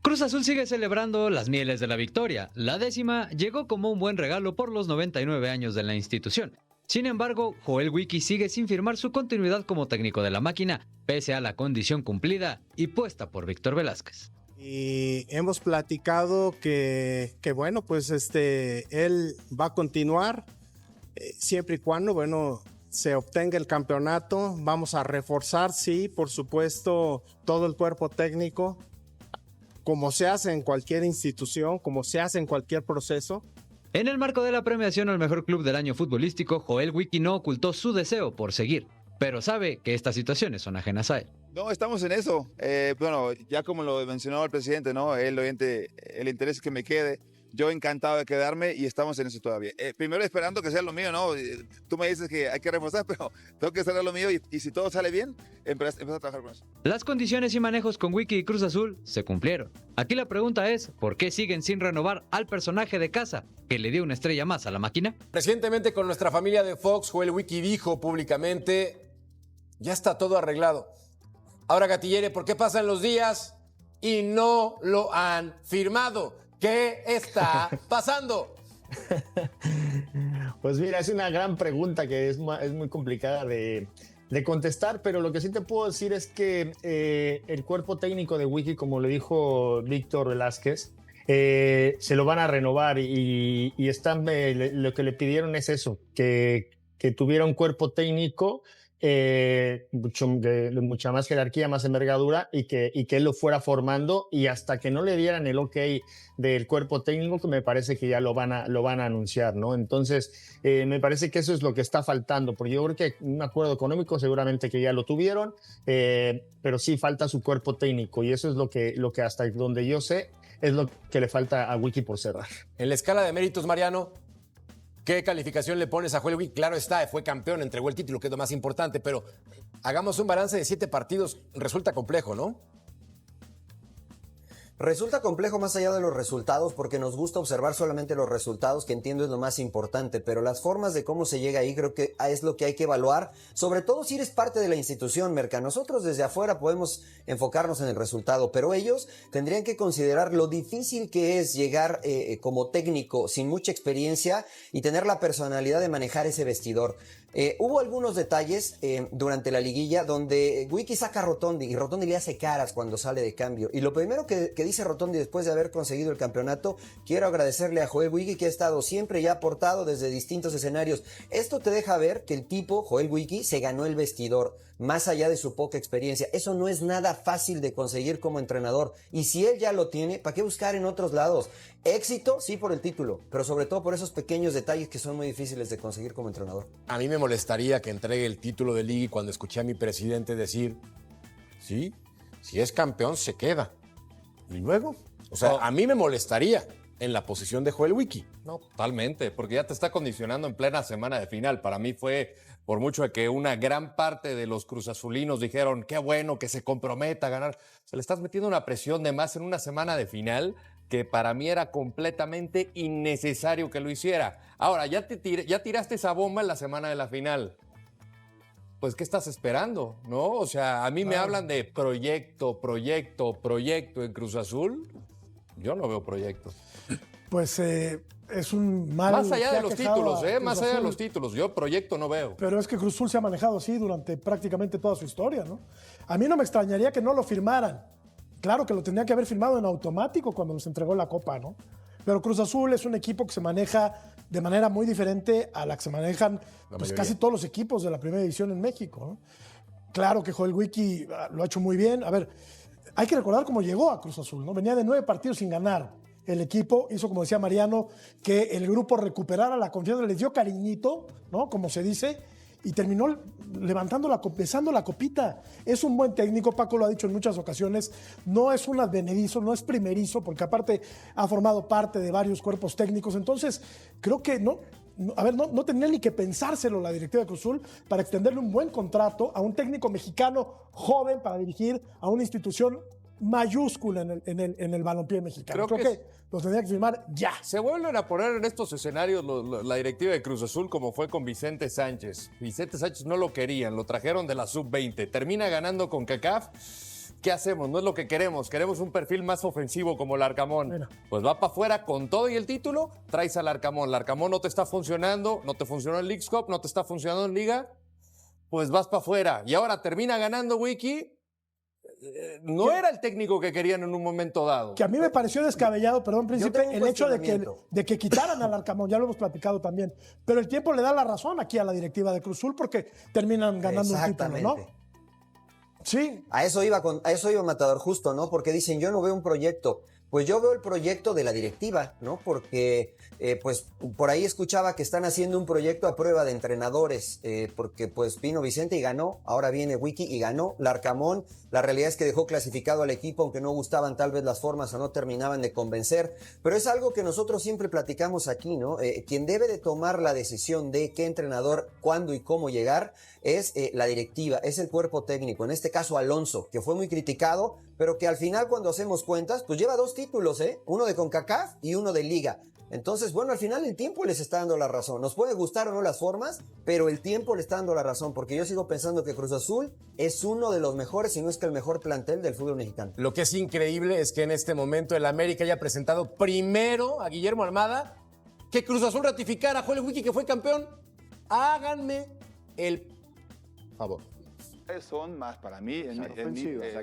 Cruz Azul sigue celebrando las mieles de la victoria. La 10ª llegó como un buen regalo por los 99 años de la institución. Sin embargo, Joel Wiki sigue sin firmar su continuidad como técnico de la máquina, pese a la condición cumplida y puesta por Víctor Velázquez. Y hemos platicado que bueno, pues él va a continuar siempre y cuando, bueno, se obtenga el campeonato. Vamos a reforzar, sí, por supuesto, todo el cuerpo técnico, como se hace en cualquier institución, como se hace en cualquier proceso. En el marco de la premiación al mejor club del año futbolístico, Joel Wiki no ocultó su deseo por seguir, pero sabe que estas situaciones son ajenas a él. No, estamos en eso. Bueno, ya como lo mencionó el presidente, ¿no? Él obviamente, el interés es que me quede. Yo encantado de quedarme y estamos en eso todavía. Primero esperando que sea lo mío, ¿no? Tú me dices que hay que reforzar, pero tengo que hacer lo mío y si todo sale bien, empezar a trabajar con eso. Las condiciones y manejos con Wiki y Cruz Azul se cumplieron. Aquí la pregunta es, ¿por qué siguen sin renovar al personaje de casa que le dio una estrella más a la máquina? Recientemente con nuestra familia de Fox, Joel Wiki dijo públicamente, ya está todo arreglado. Ahora, Gatillere, ¿por qué pasan los días y no lo han firmado? ¿Qué está pasando? Pues mira, es una gran pregunta que es muy complicada de contestar, pero lo que sí te puedo decir es que el cuerpo técnico de Wiki, como le dijo Víctor Velázquez, se lo van a renovar y están, lo que le pidieron es eso, que tuviera un cuerpo técnico de mucha más jerarquía, más envergadura y que él lo fuera formando, y hasta que no le dieran el ok del cuerpo técnico, que me parece que ya lo van a anunciar, ¿no? Entonces, me parece que eso es lo que está faltando, porque yo creo que un acuerdo económico seguramente que ya lo tuvieron, pero sí falta su cuerpo técnico, y eso es lo que hasta donde yo sé es lo que le falta a Wiki por cerrar. En la escala de méritos, Mariano, ¿qué calificación le pones a Joel Wiki? Claro está, fue campeón, entregó el título, que es lo más importante, pero hagamos un balance de 7 partidos. Resulta complejo, ¿no? Resulta complejo más allá de los resultados, porque nos gusta observar solamente los resultados, que entiendo es lo más importante, pero las formas de cómo se llega ahí creo que es lo que hay que evaluar, sobre todo si eres parte de la institución, Merca. Nosotros desde afuera podemos enfocarnos en el resultado, pero ellos tendrían que considerar lo difícil que es llegar como técnico sin mucha experiencia y tener la personalidad de manejar ese vestidor. Hubo algunos detalles durante la liguilla donde Wiki saca a Rotondi y Rotondi le hace caras cuando sale de cambio. Y lo primero que dice Rotondi después de haber conseguido el campeonato: quiero agradecerle a Joel Wiki, que ha estado siempre y ha aportado desde distintos escenarios. Esto te deja ver que el tipo, Joel Wiki, se ganó el vestidor, más allá de su poca experiencia. Eso no es nada fácil de conseguir como entrenador. Y si él ya lo tiene, ¿para qué buscar en otros lados? Éxito, sí, por el título, pero sobre todo por esos pequeños detalles que son muy difíciles de conseguir como entrenador. A mí me molestaría que entregue el título de liga y cuando escuché a mi presidente decir, sí, si es campeón se queda. ¿Y luego? O sea, a mí me molestaría en la posición de Joel Wiki. No, totalmente, porque ya te está condicionando en plena semana de final. Para mí fue, por mucho de que una gran parte de los cruzazulinos dijeron, qué bueno que se comprometa a ganar, se le estás metiendo una presión de más en una semana de final que para mí era completamente innecesario que lo hiciera. Ahora, ya tiraste esa bomba en la semana de la final. Pues, ¿qué estás esperando? ¿No? O sea, a mí me hablan de proyecto en Cruz Azul. Yo no veo proyecto. Pues es un mal... Más allá de los títulos, más allá de los títulos. Yo proyecto no veo. Pero es que Cruz Azul se ha manejado así durante prácticamente toda su historia, ¿no? A mí no me extrañaría que no lo firmaran. Claro que lo tendría que haber firmado en automático cuando nos entregó la Copa, ¿no? Pero Cruz Azul es un equipo que se maneja de manera muy diferente a la que se manejan pues, casi todos los equipos de la primera división en México, ¿no? Claro que Joel Wiki lo ha hecho muy bien. A ver, hay que recordar cómo llegó a Cruz Azul, ¿no? Venía de 9 partidos sin ganar. El equipo hizo, como decía Mariano, que el grupo recuperara la confianza, les dio cariñito, ¿no? Como se dice, y terminó besando la copita. Es un buen técnico, Paco lo ha dicho en muchas ocasiones, no es un advenedizo, no es primerizo, porque aparte ha formado parte de varios cuerpos técnicos. Entonces, creo que no tendría ni que pensárselo la directiva de Cruz Azul para extenderle un buen contrato a un técnico mexicano joven para dirigir a una institución mayúscula en el balompié mexicano. Creo que los tendría que firmar ya. Se vuelven a poner en estos escenarios la directiva de Cruz Azul, como fue con Vicente Sánchez. Vicente Sánchez no lo querían, lo trajeron de la sub-20. Termina ganando con CACAF. ¿qué hacemos? No es lo que queremos. Queremos un perfil más ofensivo como Larcamón. Mira. Pues va para afuera con todo y el título, traes a Larcamón. Larcamón no te está funcionando, no te funcionó en Leagues Cup, no te está funcionando en Liga, pues vas para afuera. Y ahora termina ganando Wiki. No era el técnico que querían en un momento dado. Que a mí me pareció descabellado, perdón, Príncipe, tengo un el hecho cuestionamiento. de que quitaran al Arcamón, ya lo hemos platicado también. Pero el tiempo le da la razón aquí a la directiva de Cruz Azul porque terminan ganando un título, ¿no? Sí. A eso iba Matador, justo, ¿no? Porque dicen, yo no veo un proyecto. Pues yo veo el proyecto de la directiva, ¿no? Porque, pues, por ahí escuchaba que están haciendo un proyecto a prueba de entrenadores, porque, pues, vino Vicente y ganó, ahora viene Wiki y ganó, Larcamón, la realidad es que dejó clasificado al equipo, aunque no gustaban tal vez las formas o no terminaban de convencer, pero es algo que nosotros siempre platicamos aquí, ¿no? Quien debe de tomar la decisión de qué entrenador, cuándo y cómo llegar, es la directiva, es el cuerpo técnico, en este caso Alonso, que fue muy criticado, pero que al final cuando hacemos cuentas, pues lleva 2 títulos, uno de CONCACAF y uno de Liga. Entonces, bueno, al final el tiempo les está dando la razón. Nos puede gustar o no las formas, pero el tiempo le está dando la razón, porque yo sigo pensando que Cruz Azul es uno de los mejores, si no es que el mejor plantel del fútbol mexicano. Lo que es increíble es que en este momento el América haya presentado primero a Guillermo Almada, que Cruz Azul ratificara a Joel Wiki, que fue campeón. Háganme el favor. Son más para mí, en mi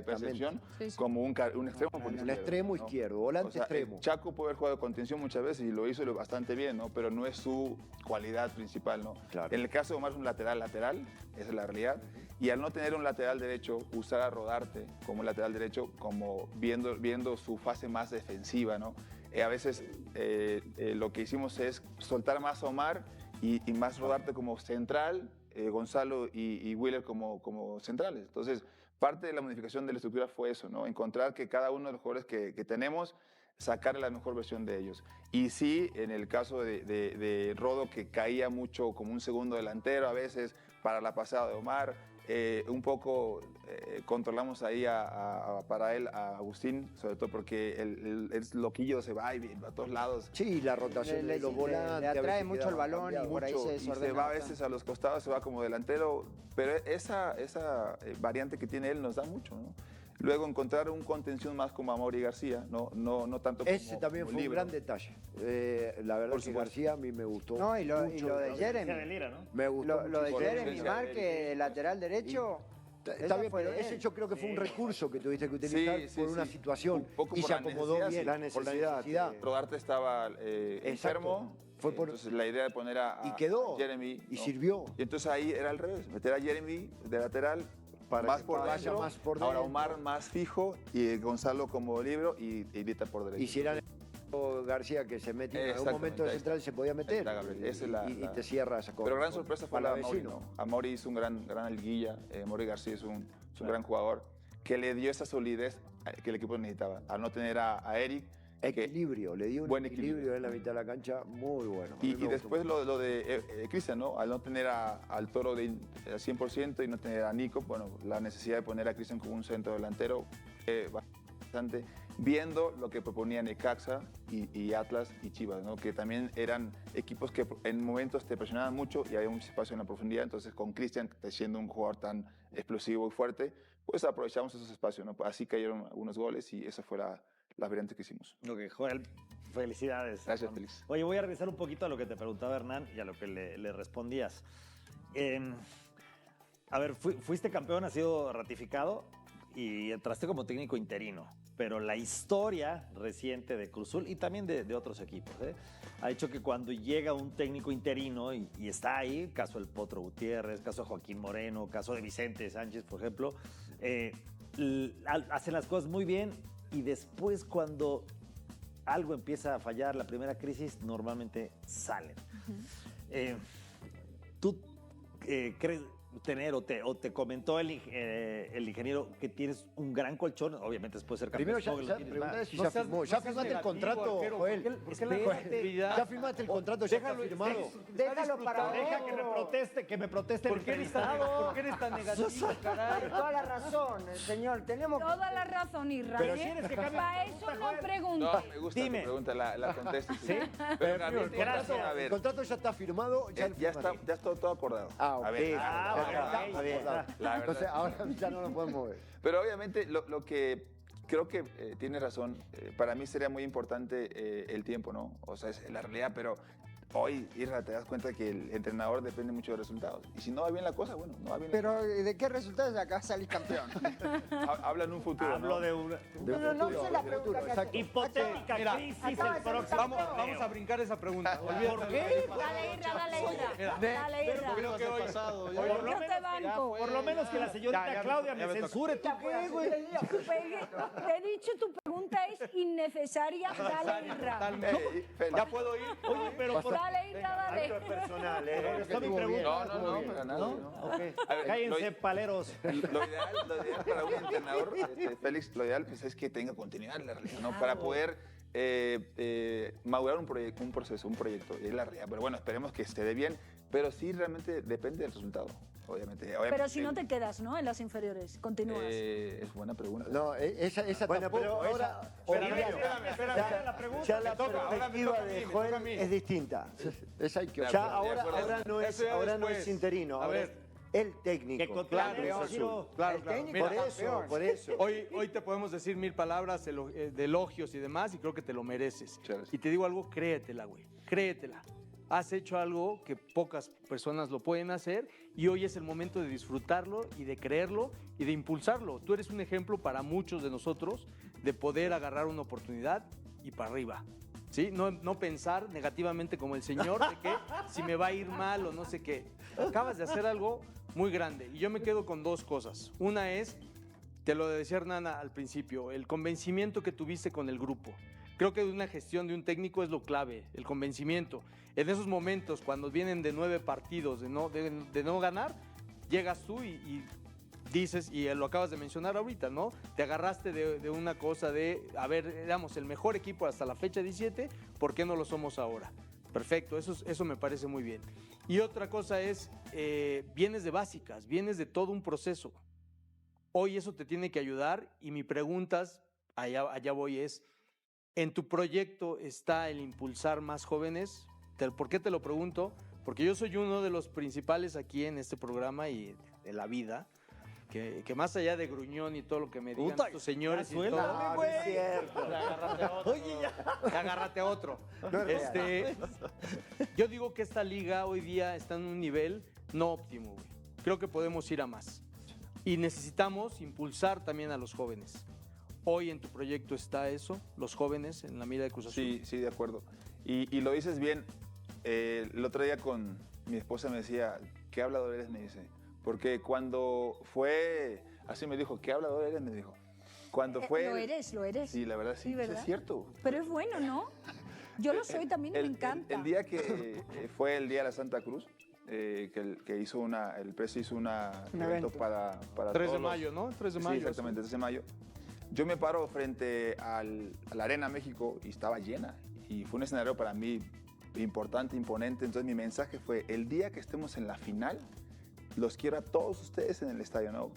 percepción, Sí. como un extremo por El izquierda, extremo ¿no? izquierdo, volante O sea, extremo. Chaco puede haber jugado contención muchas veces y lo hizo bastante bien, ¿no? Pero no es su cualidad principal, ¿no? Claro. En el caso de Omar es un lateral, esa es la realidad. Y al no tener un lateral derecho, usar a Rodarte como lateral derecho, como viendo su fase más defensiva, ¿no? A veces lo que hicimos es soltar más a Omar y más Rodarte como central, Gonzalo y Wheeler como centrales. Entonces, parte de la modificación de la estructura fue eso, ¿no? Encontrar que cada uno de los jugadores que tenemos, sacarle la mejor versión de ellos. Y sí, en el caso de Rodo, que caía mucho como un segundo delantero a veces para la pasada de Omar, un poco controlamos ahí para él a Agustín, sobre todo porque el loquillo se va a todos lados. Sí, la rotación de los volantes. Le a atrae veces mucho quedaban el balón y cambiados. por ahí Mucho, se y se desordena. va a veces a los costados, se va como delantero, pero esa variante que tiene él nos da mucho, ¿no? Luego encontrar un contención más como Amaury García, no tanto como Ese también fue un Libro. gran detalle. La verdad Por que supuesto. García a mí me gustó. No, y lo de Jeremy. Me gustó. Lo de muchísimo. Jeremy Márquez, lateral derecho. Está esa bien, fue pero de ese él. yo creo que fue un recurso que tuviste que utilizar por una situación Un poco y por se la acomodó necesidad, bien sí. por la necesidad. Rodarte estaba enfermo, Fue por- entonces la idea de poner a quedó, Jeremy. y ¿no? sirvió. Y entonces ahí era al revés, meter a Jeremy de lateral, Para más que por vaya dentro, más por ahora dentro. Omar más fijo y Gonzalo como libro y Vita por derecha. Y si era García que se metía en algún Exactamente, momento de ahí central se podía meter. está, Gabriel. Esa es la- y la- te cierra esa cosa. Pero gran sorpresa fue para la de Amaury, ¿no? Amaury hizo un gran liguilla, Amaury García es un gran jugador que le dio esa solidez que el equipo necesitaba, al no tener a Eric. que- Equilibrio, le dio un Buen equilibrio equilibrio. en la mitad de la cancha muy bueno. A mí Y me gustó después mucho. lo de Cristian, ¿no? Al no tener al Toro al 100% y no tener a Nico, bueno, la necesidad de poner a Cristian como un centro delantero, bastante, viendo lo que proponían Necaxa y Atlas y Chivas, ¿no? Que también eran equipos que en momentos te presionaban mucho y había un espacio en la profundidad, entonces con Cristian, siendo un jugador tan explosivo y fuerte, pues aprovechamos esos espacios, ¿no? Así cayeron algunos goles y esa fue la variante que hicimos. Ok, Joel, felicidades. Gracias, Félix. Oye, voy a regresar un poquito a lo que te preguntaba Hernán y a lo que le respondías. A ver, fuiste campeón, has sido ratificado y entraste como técnico interino, pero la historia reciente de Cruz Azul y también de otros equipos, ha hecho que cuando llega un técnico interino y está ahí, caso del Potro Gutiérrez, caso de Joaquín Moreno, caso de Vicente Sánchez, por ejemplo, hacen las cosas muy bien y después cuando algo empieza a fallar, la primera crisis, normalmente salen. ¿Tú crees tener o te comentó el ingeniero que tienes un gran colchón? Obviamente después de ser campeón. Primero ya pregunté si ya firmó. Ya firmaste el contrato, Joel. Ya firmaste el contrato, ya está firmado. Déjalo para Deja otro. que me proteste el ¿Por qué entrevistado. eres tan negativo, caray? Toda la razón, señor. Tenemos Toda la razón, Israel. Pero si eres que cambia- Para eso no pregunto. No, me gusta Dime. tu pregunta, la contesto. ¿Sí? Pero Gabriel, Gracias. a El ver, contrato ya está firmado. ya está todo acordado. Ah, ok. A ver, Está bien. La verdad. Entonces, ahora ya no lo podemos mover. Pero obviamente lo que creo que tiene razón, para mí sería muy importante el tiempo, ¿no? O sea, es la realidad, pero hoy, Irra, te das cuenta que el entrenador depende mucho de los resultados. Y si no va bien la cosa, bueno, no va bien. Pero ¿de qué resultados acá salís campeón? Habla en un futuro, Hablo ¿no? de una Pero no sé la pregunta que hace. hipotética Mira, crisis acaba el de ser próximo campeón. Vamos a brincar esa pregunta. Olvídate. ¿Por qué? Dale, Irra, dale, Irra. Dale, Irra. Creo que hoy pasado. Por lo Yo te menos, banco. por lo menos que la señorita Claudia me censure. ¿Tú qué, güey? Te he dicho, tu pregunta es innecesaria. Dale, Irra. ¿Ya puedo ir? Oye, pero por Dale, Irra, dale. Personal, está mi pregunta. No, para nada. ¿No? Ok. A ver, Cállense, paleros. Lo ideal para un entrenador, Félix, lo ideal pues, es que tenga continuidad en la realidad, ¿no? Para poder madurar un proceso, un proyecto, es la realidad. Pero bueno, esperemos que se dé bien, pero sí realmente depende del resultado, obviamente. Pero si no te quedas, ¿no? En las inferiores, continúas. Es buena pregunta. No, esa Bueno, tampoco. pero ahora- Espérame, la pregunta. Ya la me toca, ahora me perspectiva toca a mí, de me toca a Joel mí. es distinta. Esa hay que De ya acuerdo, de ahora acuerdo. no es Eso ya ahora no después. es interino, A ahora ver. es el técnico. Que Claro, Cruz Azul. Claro, El claro. técnico Mira, campeón. por eso. Hoy te podemos decir 1000 palabras de elogios y demás, y creo que te lo mereces. Muchas gracias. Y te digo algo, créetela, güey. Créetela. Has hecho algo que pocas personas lo pueden hacer y hoy es el momento de disfrutarlo y de creerlo y de impulsarlo. Tú eres un ejemplo para muchos de nosotros de poder agarrar una oportunidad y para arriba. ¿Sí? No pensar negativamente como el señor de que si me va a ir mal o no sé qué. Acabas de hacer algo muy grande y yo me quedo con dos cosas. Una es, te lo decía Hernán al principio, el convencimiento que tuviste con el grupo. Creo que una gestión de un técnico es lo clave, el convencimiento. En esos momentos, cuando vienen de 9 partidos de no ganar, llegas tú y dices, y lo acabas de mencionar ahorita, ¿no? Te agarraste de una cosa de, a ver, éramos el mejor equipo hasta la fecha 17, ¿por qué no lo somos ahora? Perfecto, eso me parece muy bien. Y otra cosa es, vienes de básicas, vienes de todo un proceso. Hoy eso te tiene que ayudar y mi pregunta, allá voy, es, ¿en tu proyecto está el impulsar más jóvenes? ¿Por qué te lo pregunto? Porque yo soy uno de los principales aquí en este programa y de la vida, que más allá de gruñón y todo lo que me digan Puta, estos señores y suéltame, todo, No, no es cierto. agárrate a otro. Oye, ya. Agárrate a otro. No es real. Yo digo que esta liga hoy día está en un nivel no óptimo, güey. Creo que podemos ir a más. Y necesitamos impulsar también a los jóvenes. Hoy en tu proyecto está eso, los jóvenes en la mira de Cruz Azul. Sí, de acuerdo. Y lo dices bien. El otro día con mi esposa me decía, ¿qué hablador eres? Me dice. Porque cuando fue, así me dijo, ¿qué hablador eres? Me dijo. Cuando fue... Lo eres. Sí, la verdad sí, Sí, ¿verdad? es cierto. Pero es bueno, ¿no? Yo lo soy también y me encanta. El día que fue el Día de la Santa Cruz, que hizo el preso hizo un evento para 3 todos de los- mayo, ¿no? 3 de mayo. Sí, exactamente, 3 de mayo. Yo me paro frente a la Arena México y estaba llena. Y fue un escenario para mí importante, imponente. Entonces mi mensaje fue, el día que estemos en la final, los quiero a todos ustedes en el estadio, ¿no?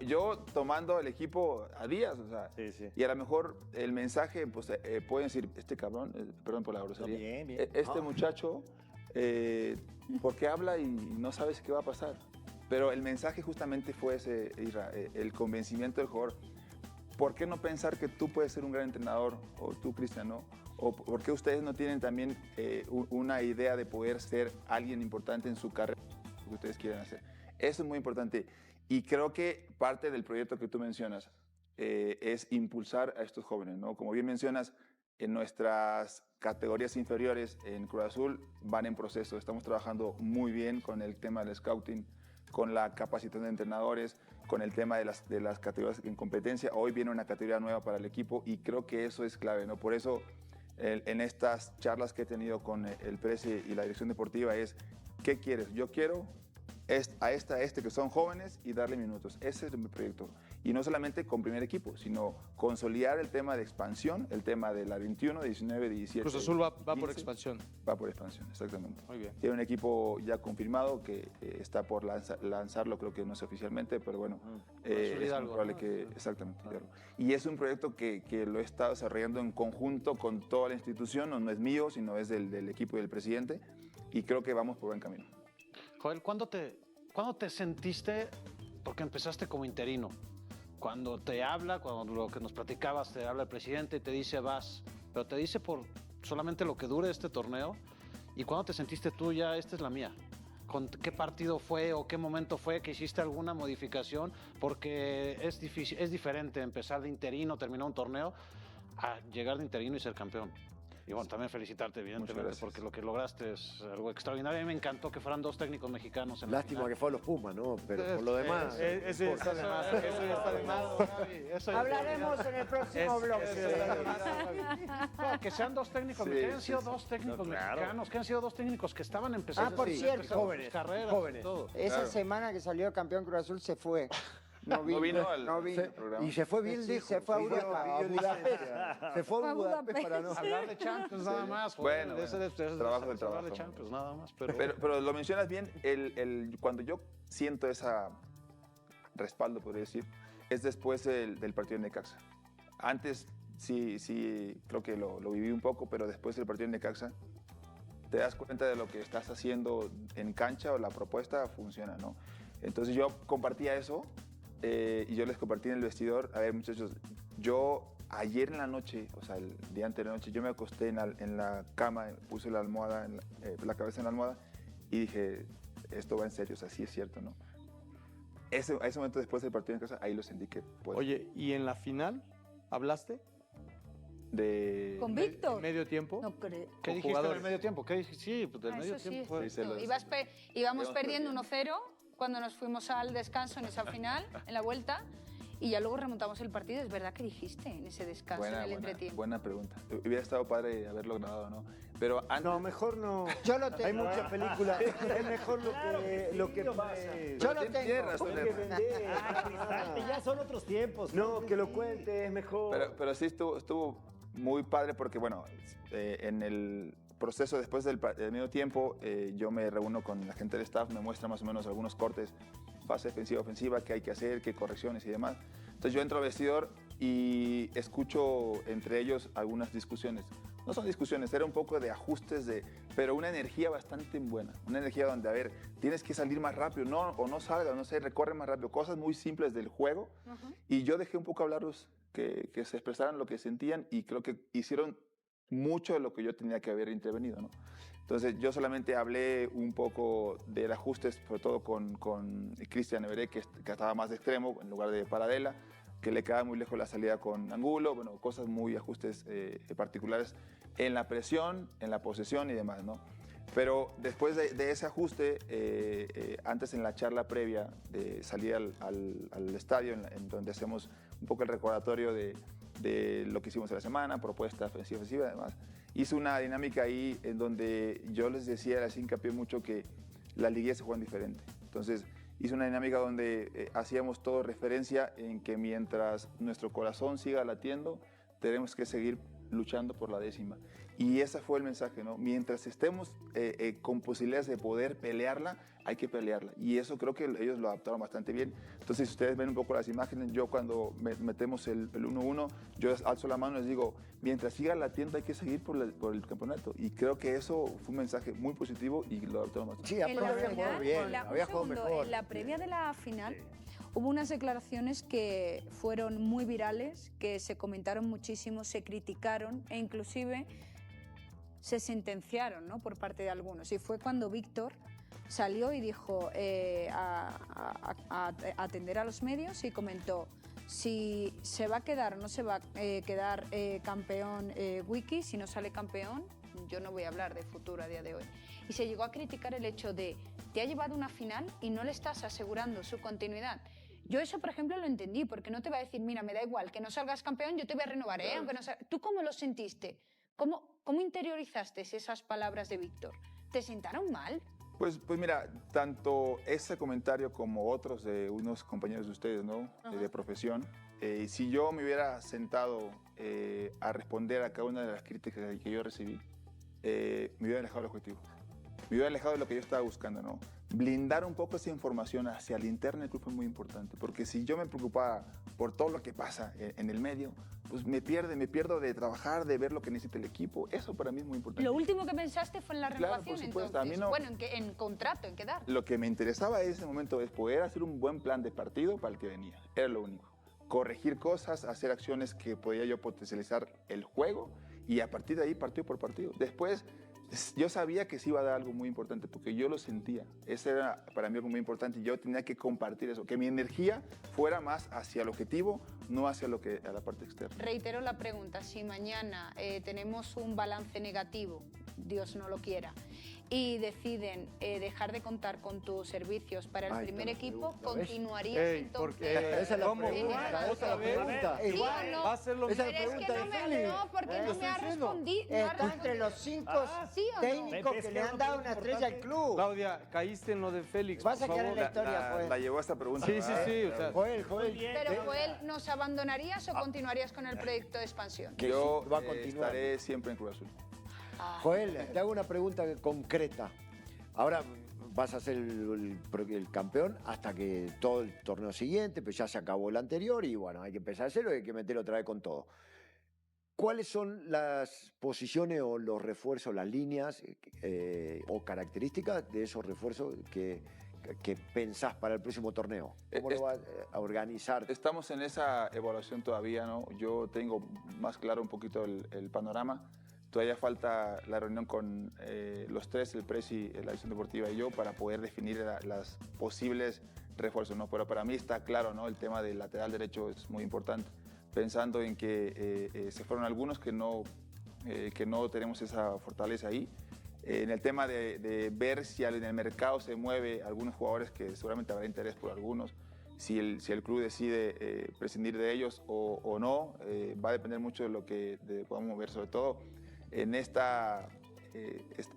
Yo tomando el equipo a días, o sea, y a lo mejor el mensaje, pues pueden decir, este cabrón, perdón por la grosería, Bien. este muchacho, ¿por qué habla y no sabes qué va a pasar? Pero el mensaje justamente fue ese, Isra, el convencimiento del jugador. ¿Por qué no pensar que tú puedes ser un gran entrenador, o tú, Cristian, no? ¿O por qué ustedes no tienen también una idea de poder ser alguien importante en su carrera, lo que ustedes quieren hacer? Eso es muy importante. Y creo que parte del proyecto que tú mencionas es impulsar a estos jóvenes, ¿no? Como bien mencionas, en nuestras categorías inferiores en Cruz Azul van en proceso. Estamos trabajando muy bien con el tema del scouting, con la capacitación de entrenadores, con el tema de las categorías en competencia. Hoy viene una categoría nueva para el equipo y creo que eso es clave, ¿no? Por eso en estas charlas que he tenido con el Presi y la dirección deportiva es, ¿qué quieres? Yo quiero a este que son jóvenes y darle minutos. Ese es mi proyecto. Y no solamente con primer equipo, sino consolidar el tema de expansión, el tema de la 21, 19, 17. Cruz Azul va por 15. expansión. Va por expansión, exactamente. Muy bien. Tiene un equipo ya confirmado que está por lanzarlo, creo que no sé oficialmente, pero bueno, es muy Hidalgo, probable ¿no? que, exactamente, Hidalgo. Y es un proyecto que lo he estado desarrollando en conjunto con toda la institución, no es mío, sino es del equipo y del presidente, y creo que vamos por buen camino. Joel, ¿cuándo te ¿cuándo te sentiste, porque empezaste como interino, cuando te habla, cuando lo que nos platicabas, te habla el presidente y te dice vas, pero te dice por solamente lo que dure este torneo, y cuándo te sentiste tú ya, esta es la mía? ¿Con qué partido fue o qué momento fue que hiciste alguna modificación? Porque es difícil, es diferente empezar de interino, terminar un torneo, a llegar de interino y ser campeón. Y bueno, también felicitarte, evidentemente, porque lo que lograste es algo extraordinario. A mí me encantó que fueran 2 técnicos mexicanos en la Lástima final. que fueron los Pumas, ¿no? Pero por lo demás. Eso ya está de más. Eso ya está de más. Hablaremos en el próximo bloque. No, que sean 2 técnicos, Sí, que han sido sí, 2 técnicos No, claro. mexicanos, que han sido 2 técnicos que estaban empezando por cierto, sus carreras y todo. Esa semana que salió campeón Cruz Azul se fue. No vino al programa. Y se fue bien Sí, lejos. se fue a Budapest. Se fue a Budapest para no... Hablar de Champions nada más. Bueno, Ese trabajo del trabajo. Hablar de Champions nada más. Pero lo mencionas bien, cuando yo siento esa respaldo, podría decir, es después del partido en Necaxa. Antes sí, creo que lo viví un poco, pero después del partido en Necaxa te das cuenta de lo que estás haciendo en cancha o la propuesta funciona, ¿no? Entonces yo compartía eso y yo les compartí en el vestidor. A ver, muchachos, yo ayer en la noche, o sea, el día anterior de la noche, yo me acosté en la cama, puse la almohada, la cabeza en la almohada y dije, esto va en serio, o sea, sí es cierto, ¿no? A ese momento después del partido en casa, ahí lo sentí que puedo. Oye, ¿y en la final hablaste? ¿Con Víctor? ¿En medio tiempo? No creo. ¿Qué dijiste en el medio tiempo? ¿Qué dijiste? Sí, pues del medio Eso sí tiempo. es cierto. Íbamos perdiendo 1-0 cuando nos fuimos al descanso en esa final, en la vuelta, y ya luego remontamos el partido. Es verdad que dijiste en ese descanso, en el entretiempo. Buena pregunta. Hubiera estado padre haberlo grabado, ¿no? Pero No, mejor no. Yo lo tengo. Hay muchas películas. Es mejor lo que pasa. Yo lo tengo. Tienes razón, Hay que vender. Ya son otros tiempos. No, que lo cuente, es mejor. Pero sí estuvo muy padre porque, bueno, en el proceso después del medio tiempo, yo me reúno con la gente del staff, me muestra más o menos algunos cortes, fase defensiva, ofensiva, qué hay que hacer, qué correcciones y demás. Entonces yo entro al vestidor y escucho entre ellos algunas discusiones. No son discusiones, era un poco de ajustes, pero una energía bastante buena. Una energía donde, a ver, tienes que salir más rápido, o no salga, no sé, recorre más rápido. Cosas muy simples del juego. Y yo dejé un poco hablarlos, que se expresaran lo que sentían y creo que hicieron mucho de lo que yo tenía que haber intervenido, ¿no? Entonces yo solamente hablé un poco del ajuste, sobre todo con Cristian Everé, que estaba más de extremo en lugar de Paradela, que le quedaba muy lejos la salida con Angulo, bueno, cosas muy ajustes particulares en la presión, en la posesión y demás, ¿no? Pero después de ese ajuste, antes en la charla previa de salir al estadio, en donde hacemos un poco el recordatorio de lo que hicimos en la semana, propuesta ofensiva y demás, hice una dinámica ahí en donde yo les decía, les hincapié mucho que las liguillas se juegan diferente. Entonces, hice una dinámica donde hacíamos todo referencia en que mientras nuestro corazón siga latiendo, tenemos que seguir luchando por la 10ª. Y ese fue el mensaje, ¿no? Mientras estemos con posibilidades de poder pelearla, hay que pelearla. Y eso creo que ellos lo adaptaron bastante bien. Entonces, si ustedes ven un poco las imágenes, yo cuando metemos el 1-1, yo alzo la mano y les digo, mientras siga latiendo hay que seguir por el campeonato. Y creo que eso fue un mensaje muy positivo y lo adaptaron bastante. Sí, había jugado bien, había jugado mejor. En la previa de la final hubo unas declaraciones que fueron muy virales, que se comentaron muchísimo, se criticaron e inclusive se sentenciaron, ¿no?, por parte de algunos. Y fue cuando Víctor salió y dijo a atender a los medios y comentó si se va a quedar o no se va a quedar campeón Wiki. Si no sale campeón, yo no voy a hablar de futuro a día de hoy. Y se llegó a criticar el hecho de te ha llevado una final y no le estás asegurando su continuidad. Yo eso, por ejemplo, lo entendí, porque no te va a decir, mira, me da igual, que no salgas campeón, yo te voy a renovar, ¿eh? Aunque no ¿Tú cómo lo sentiste? ¿Cómo interiorizaste esas palabras de Víctor? ¿Te sentaron mal? Pues mira, tanto ese comentario como otros de unos compañeros de ustedes, ¿no? De profesión, si yo me hubiera sentado a responder a cada una de las críticas que yo recibí, me hubiera alejado del objetivo. Me hubiera alejado de lo que yo estaba buscando, ¿no? Blindar un poco esa información hacia el interno del club es muy importante, porque si yo me preocupaba por todo lo que pasa en el medio, pues me pierdo de trabajar, de ver lo que necesita el equipo. Eso para mí es muy importante. Lo último que pensaste fue en la Claro, renovación, por supuesto. entonces. A mí no- Bueno, en contrato, en quedar. Lo que me interesaba en ese momento es poder hacer un buen plan de partido para el que venía. Era lo único. Corregir cosas, hacer acciones que podía yo potencializar el juego y a partir de ahí partido por partido. Después yo sabía que se iba a dar algo muy importante porque yo lo sentía. Ese era para mí algo muy importante y yo tenía que compartir eso, que mi energía fuera más hacia el objetivo, no hacia a la parte externa. Reitero la pregunta, si mañana tenemos un balance negativo, Dios no lo quiera, y deciden dejar de contar con tus servicios para el primer equipo, ¿continuarías entonces? Esa es la ¿Cómo? pregunta. Esa es la pregunta. ¿Sí Igual, o no? Va a ser lo Esa Pero es la es que pregunta no de me... Feli. No, porque no me ha respondido. Está entre los 5 ¿Sí o no? técnicos que le han dado una estrella al club. Claudia, caíste en lo de Félix. Vas a por quedar en favor. la historia, Joel. La llevó esta pregunta. Sí, sí, sí. O sea, Joel. Pero Joel, ¿nos abandonarías o continuarías con el proyecto de expansión? Que Yo sí, va a continuar. estaré siempre en Cruz Azul. Joel, te hago una pregunta concreta. Ahora vas a ser el campeón hasta que todo el torneo siguiente, pues ya se acabó el anterior y bueno, hay que empezar a hacerlo y hay que meter otra vez con todo. ¿Cuáles son las posiciones o los refuerzos, las líneas o características de esos refuerzos que pensás para el próximo torneo? ¿Cómo lo vas a organizar? Estamos en esa evaluación todavía, ¿no? Yo tengo más claro un poquito el panorama. Todavía falta la reunión con los tres, el Presi, la dirección deportiva y yo, para poder definir las posibles refuerzos, ¿no? Pero para mí está claro, ¿no? El tema del lateral derecho es muy importante, pensando en que se fueron algunos que no tenemos esa fortaleza ahí. En el tema de ver si en el mercado se mueve algunos jugadores que seguramente habrá interés por algunos, si el club decide prescindir de ellos o no, va a depender mucho de lo que podamos ver, sobre todo en esta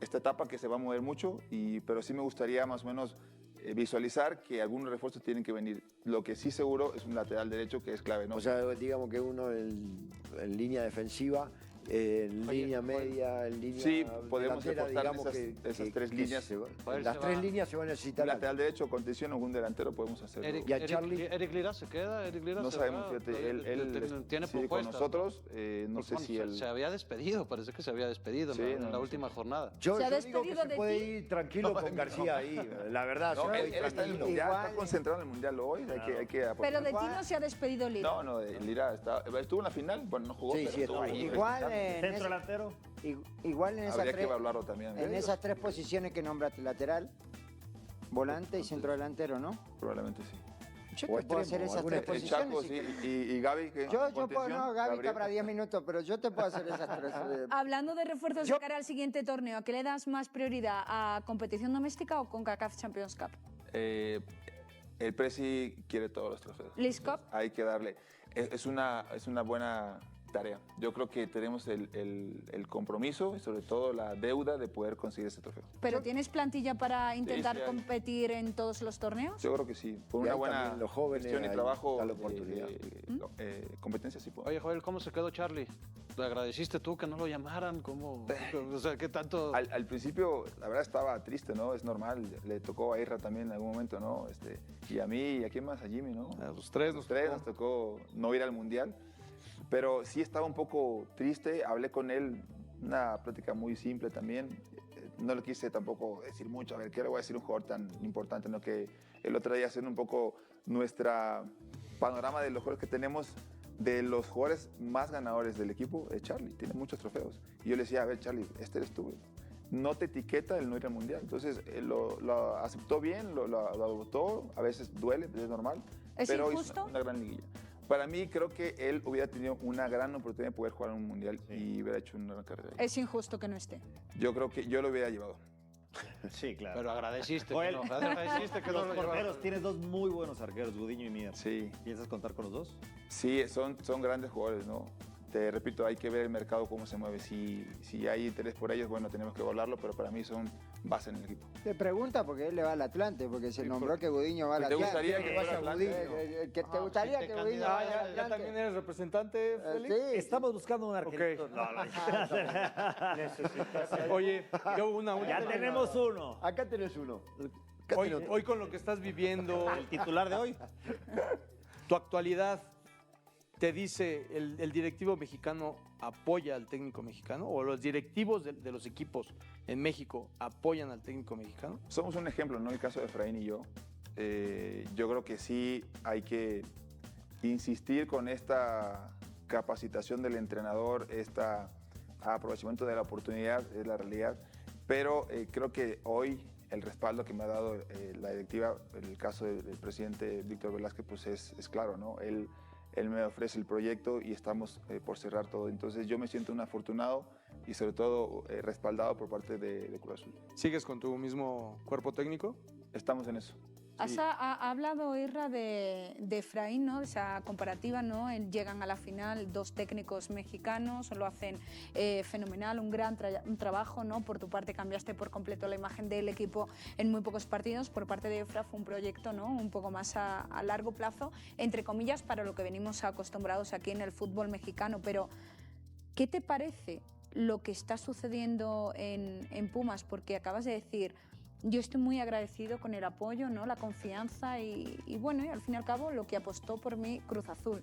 etapa que se va a mover mucho, pero sí me gustaría más o menos visualizar que algunos refuerzos tienen que venir. Lo que sí seguro es un lateral derecho que es clave, ¿no? O sea, digamos que uno en línea defensiva, en línea media, en línea Sí, podemos delantera, apostar digamos en esas que tres líneas. las tres líneas se van a necesitar. Lateral derecho, contención, algún delantero podemos hacerlo. Eric Lira se queda, Eric Lira No se sabemos, va. fíjate, él tiene sigue propuestas. con nosotros, no Pues sé bueno, si él... se había despedido, parece que se había despedido Sí, en la no, última jornada. Yo ¿Se ha digo que despedido se de puede ti? ir tranquilo con García ahí, la verdad. No, se puede él ir está en el tranquilo. mundial, Igual. está concentrado en el mundial hoy, hay que apoyar. Pero de ti no se ha despedido Lira. No, Lira estuvo en la final, bueno, no jugó, Sí, pero sí, estuvo ahí. Igual Centro delantero. igual en esas Habría que tres, evaluarlo también. en esas tres posiciones que nombraste, lateral, volante y centro delantero, ¿no? Probablemente sí. Yo O te puedo extremo, hacer esas alguna tres El Chaco, posiciones. sí, y Gaby, ¿qué? Yo puedo, ¿Contención? no, Gaby Gabriel. está para 10 minutos, pero yo te puedo hacer esas tres. Hablando de refuerzos de cara al siguiente torneo, ¿a qué le das más prioridad? ¿A competición doméstica o con CONCACAF Champions Cup? El Presi quiere todos los trofeos. Leagues Cup. Hay que darle. Es una buena tarea. Yo creo que tenemos el compromiso y sobre todo la deuda de poder conseguir ese trofeo. ¿Pero tienes plantilla para intentar sí hay. competir en todos los torneos? Yo creo que sí. Por Y una ahí buena también los jóvenes, gestión y ahí trabajo está la oportunidad. competencia sí puedo. Oye, Joel, ¿cómo se quedó Charlie? ¿Le agradeciste tú que no lo llamaran? ¿Cómo? O sea, ¿qué tanto? Al principio, la verdad, estaba triste, ¿no? Es normal. Le tocó a Irra también en algún momento, ¿no? Y a mí, ¿y a quién más? A Jimmy, ¿no? A los tres nos tocó no ir al Mundial. Pero sí estaba un poco triste. Hablé con él, una plática muy simple también. No le quise tampoco decir mucho. A ver, ¿qué le voy a decir a un jugador tan importante? ¿No? Que el otro día haciendo un poco nuestra panorama de los jugadores que tenemos, de los jugadores más ganadores del equipo, es Charlie. Tiene muchos trofeos. Y yo le decía, a ver, Charlie, este eres tú. No te etiqueta el no ir al Mundial. Entonces, lo aceptó bien, lo adoptó. A veces duele, es normal. ¿Es pero injusto? hizo una gran liguilla. Para mí, creo que él hubiera tenido una gran oportunidad de poder jugar en un Mundial y hubiera hecho una gran carrera. Es injusto que no esté. Yo creo que yo lo hubiera llevado. Sí, claro. Pero agradeciste Joel, que no. Agradeciste que no los lo porteros, llevaron. tienes dos muy buenos arqueros, Gudiño y Mier. Sí. ¿Piensas contar con los dos? Sí, son grandes jugadores, ¿no? Te repito, hay que ver el mercado cómo se mueve. Si hay interés por ellos, bueno, tenemos que evaluarlo, pero para mí son base en el equipo. Te pregunta porque él le va al Atlante, porque se nombró que Gudiño va al ¿Te Atlante. gustaría que vaya fuera Gudiño? Atlante? ¿Que te gustaría que Gudiño vaya al ¿Ya Atlante? también eres representante, Félix? Sí. Estamos buscando un arquero. Ok. Oye, yo una Ya última. tenemos uno. Acá tenés uno. Hoy con lo que estás viviendo, El titular de hoy. tu actualidad, te dice el directivo mexicano apoya al técnico mexicano o los directivos de los equipos en México apoyan al técnico mexicano? Somos un ejemplo, ¿no? El caso de Efraín y yo. Yo creo que sí hay que insistir con esta capacitación del entrenador, aprovechamiento de la oportunidad, es la realidad, pero creo que hoy el respaldo que me ha dado la directiva, en el caso del presidente Víctor Velázquez, pues es claro, ¿no? Él me ofrece el proyecto y estamos por cerrar todo. Entonces yo me siento un afortunado y sobre todo respaldado por parte de Cruz Azul. ¿Sigues con tu mismo cuerpo técnico? Estamos en eso. Ha hablado Irra de Efraín, ¿no? Esa comparativa, ¿no? Llegan a la final 2 técnicos mexicanos, lo hacen fenomenal, un gran trabajo, ¿no? Por tu parte cambiaste por completo la imagen del equipo en muy pocos partidos. Por parte de Efra fue un proyecto, ¿no? Un poco más a largo plazo, entre comillas, para lo que venimos acostumbrados aquí en el fútbol mexicano. Pero, ¿qué te parece lo que está sucediendo en Pumas? Porque acabas de decir... Yo estoy muy agradecido con el apoyo, ¿no? La confianza y bueno, y al fin y al cabo lo que apostó por mí Cruz Azul.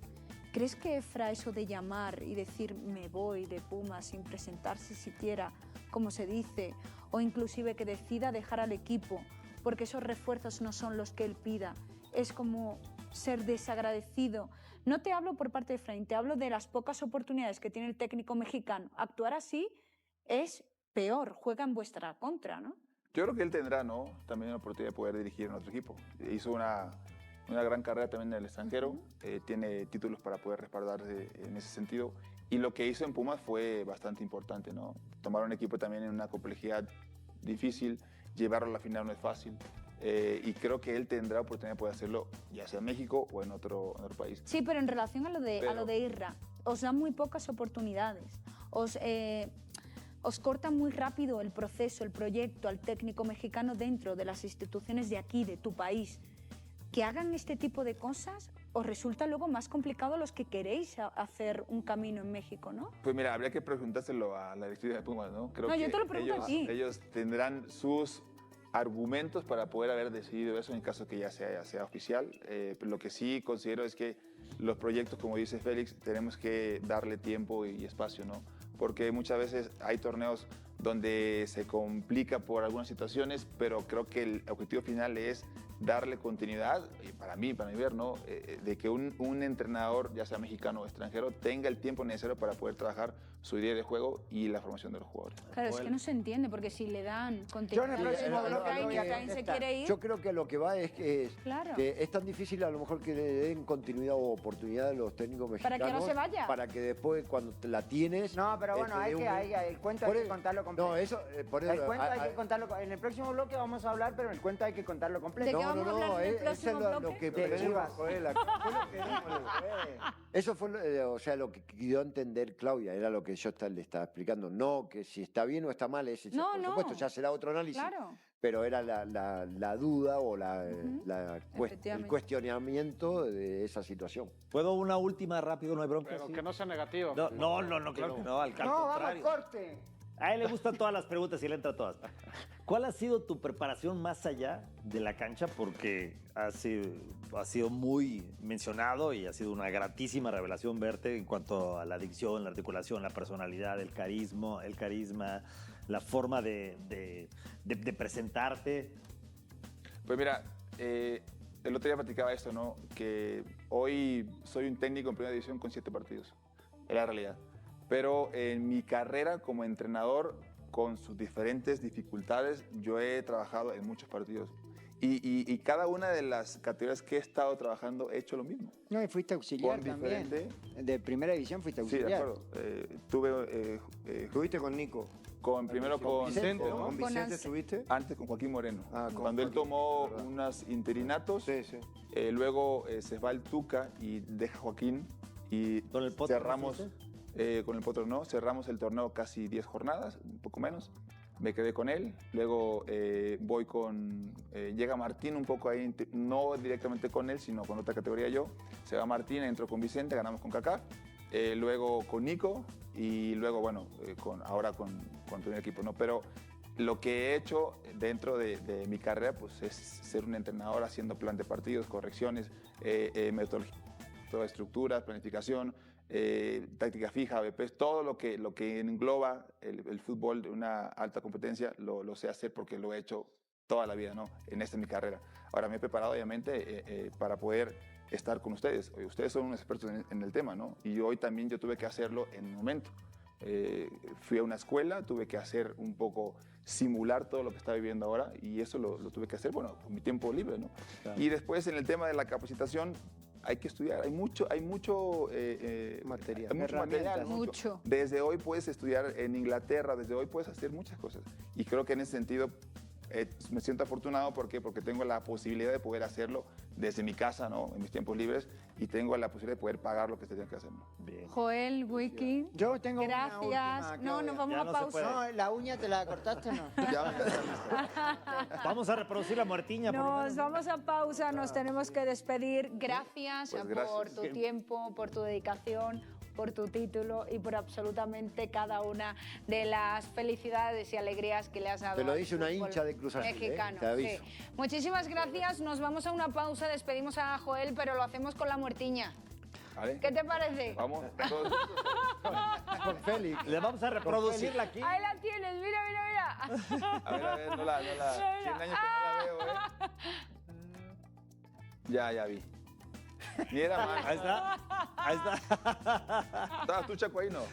¿Crees que Efra eso de llamar y decir me voy de Pumas sin presentarse siquiera, como se dice, o inclusive que decida dejar al equipo porque esos refuerzos no son los que él pida, es como ser desagradecido? No te hablo por parte de Efraín, te hablo de las pocas oportunidades que tiene el técnico mexicano. Actuar así es peor, juega en vuestra contra, ¿no? Yo creo que él tendrá, ¿no? También la oportunidad de poder dirigir en otro equipo. Hizo una gran carrera también en el extranjero, tiene títulos para poder respaldarse en ese sentido. Y lo que hizo en Pumas fue bastante importante, ¿no? Tomar un equipo también en una complejidad difícil, llevarlo a la final no es fácil. Y creo que él tendrá oportunidad de poder hacerlo, ya sea en México o en otro país. Sí, pero en relación a lo de Irra, os dan muy pocas oportunidades. Os corta muy rápido el proceso, el proyecto al técnico mexicano dentro de las instituciones de aquí, de tu país. Que hagan este tipo de cosas os resulta luego más complicado a los que queréis hacer un camino en México, ¿no? Pues mira, habría que preguntárselo a la directiva de Pumas, ¿no? Creo no, que yo te lo pregunto a ti. Ellos tendrán sus argumentos para poder haber decidido eso en caso que ya sea oficial. Lo que sí considero es que los proyectos, como dice Félix, tenemos que darle tiempo y espacio, ¿no? Porque muchas veces hay torneos donde se complica por algunas situaciones, pero creo que el objetivo final es darle continuidad, para mí ver, ¿no? De que un entrenador, ya sea mexicano o extranjero, tenga el tiempo necesario para poder trabajar su idea de juego y la formación de los jugadores. Claro, es que no se entiende, porque si le dan continuidad al próximo bloque y Efraín se quiere ir... Yo creo que a lo que va es que es tan difícil a lo mejor que le den continuidad o oportunidad a los técnicos mexicanos. Para que no se vaya. Para que después, cuando la tienes... No, pero bueno, el cuento hay que contarlo completo. No, eso... el cuento hay que contarlo... En el próximo bloque vamos a hablar, pero en el cuento hay que contarlo completo. ¿De qué vamos a hablar en el próximo bloque? Lo que de Chivas. Eso fue lo que quiso entender Claudia, era lo que yo le estaba explicando. No que si está bien o está mal, por supuesto, ya será otro análisis. Claro. Pero era la duda o el cuestionamiento de esa situación. ¿Puedo una última rápido? No hay bronca. Pero ¿sí? Que no sea negativo. No, claro que no, al contrario. Vamos, corte. A él le gustan todas las preguntas y le entra todas. ¿Cuál ha sido tu preparación más allá de la cancha? Porque ha sido muy mencionado y ha sido una gratísima revelación verte en cuanto a la dicción, la articulación, la personalidad, el carisma, la forma de presentarte. Pues mira, el otro día platicaba esto, ¿no? Que hoy soy un técnico en primera división con 7 partidos. Es la realidad. Pero en mi carrera como entrenador, con sus diferentes dificultades, yo he trabajado en muchos partidos. Y cada una de las categorías que he estado trabajando he hecho lo mismo. No, y fuiste auxiliar también. De primera división fuiste auxiliar. Sí, de acuerdo. ¿Estuviste con Nico? Primero con Vicente, ¿no? ¿Con Vicente estuviste? Antes con Joaquín Moreno. Cuando él tomó unos interinatos, luego se va el Tuca y deja a Joaquín y ¿Con el Potro cerramos... con el Potro no, cerramos el torneo casi 10 jornadas, un poco menos. Me quedé con él, luego voy con... llega Martín un poco ahí, no directamente con él, sino con otra categoría yo. Se va Martín, entro con Vicente, ganamos con Kaká. Luego con Nico y luego, bueno, ahora con el primer equipo, ¿no? Pero lo que he hecho dentro de mi carrera pues, es ser un entrenador haciendo plan de partidos, correcciones, metodología. toda estructura, planificación, táctica fija, AVPs, todo lo que engloba el fútbol de una alta competencia, lo sé hacer porque lo he hecho toda la vida, ¿no? En esta es mi carrera. Ahora me he preparado, obviamente, para poder estar con ustedes. Ustedes son unos expertos en el tema, ¿no? Y hoy también yo tuve que hacerlo en un momento. Fui a una escuela, tuve que hacer un poco, simular todo lo que está viviendo ahora, y eso lo tuve que hacer, bueno, con mi tiempo libre, ¿no? Claro. Y después en el tema de la capacitación, hay que estudiar, hay mucho material. Mucho. Desde hoy puedes estudiar en Inglaterra, desde hoy puedes hacer muchas cosas. Y creo que en ese sentido me siento afortunado. ¿Por qué? Porque tengo la posibilidad de poder hacerlo desde mi casa, ¿no? En mis tiempos libres, y tengo la posibilidad de poder pagar lo que se tiene que hacer, ¿no? Bien. Joel, Wiki. Yo tengo Gracias. una última, No, nos vamos Ya a no se pausa. puede. No, ¿la uña te la cortaste o no? Vamos a reproducir la muertiña. por lo Nos menos. vamos a pausa, nos tenemos que despedir. Gracias, Pues gracias. por tu tiempo, por tu dedicación, por tu título y por absolutamente cada una de las felicidades y alegrías que le has dado. Te lo al dice una fútbol hincha de Cruz Azul, mexicano. te aviso. Sí. Muchísimas gracias. Nos vamos a una pausa, despedimos a Joel, pero lo hacemos con la muertiña. ¿Vale? ¿Qué te parece? Vamos, todos. Con Félix. Le vamos a reproducirla aquí. Ahí la tienes, mira, mira, mira. A ver, no la. 100 años que no la veo, Ya vi. Ni era mano. Ahí está. ¿Estabas tú, Chaco, ahí, no?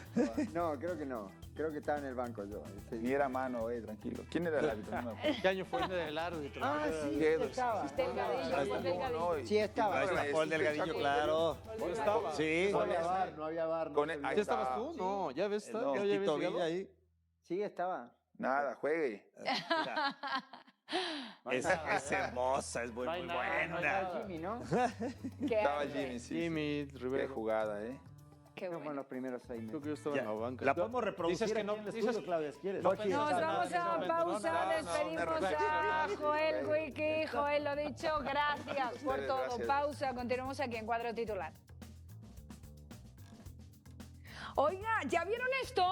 No, creo que no. Creo que estaba en el banco yo. Ni era mano, tranquilo. ¿Quién era el árbitro? No me acuerdo. ¿Qué año fue el árbitro? Ah, sí, ¿Qué? estaba. Delgadillo, Ahí está, delgadillo. no, Sí, estaba. Ahí está Paul Delgadillo, claro. ¿Yo estaba? Sí. No había bar, no había bar. Con ahí ¿Ya está. estabas tú? No, ¿ya ves? No, ¿Ya habías Tito llegado? Villa ahí. Sí, estaba. Nada, juegue. Es hermosa, es muy No buena. estaba Jimmy, ¿no? Qué Estaba hambre. Jimmy, sí. Jimmy, Qué Rivero. jugada, Qué No, bueno. fueron los primeros 6 Creo meses. que yo estaba Ya. en la banca. La podemos reproducir Dices que aquí no, en el dices- estudio, Claudia, si quieres. No, Nos vamos a pausa, despedimos a Joel Wiki. Joel, lo dicho, gracias por Ustedes, todo. gracias. Pausa, continuamos aquí en Cuadro Titular. Oiga, ¿ya vieron esto?